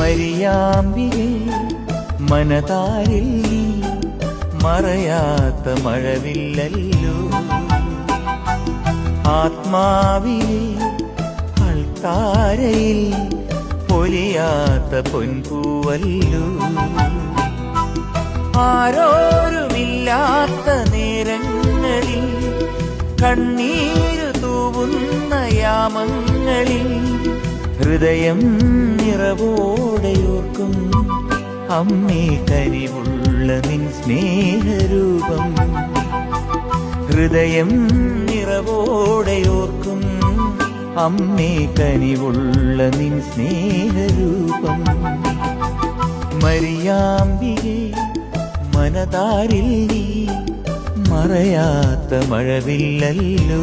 മരിയാമ്പികേ മനതാരിൽ നീ മറയാത്ത മഴവില്ലല്ലോ. ആത്മാവിലെ അൾത്താരയിൽ പൊലിയാത്ത പൊൻപൂവല്ലോ. ആരോരുമില്ലാത്ത നേരങ്ങളിൽ കണ്ണീരു തൂവുന്ന യാമങ്ങളിൽ ഹൃദയം നിറവോടെയോർക്കും അമ്മേ കനിവുള്ള നിൻ സ്നേഹരൂപം. ഹൃദയം നിറവോടെയോർക്കും അമ്മേ കനിവുള്ള നിൻ സ്നേഹരൂപം. മരിയാമ്പികേ മനതാരിൽ നീ മറയാത്ത മഴവില്ലല്ലോ.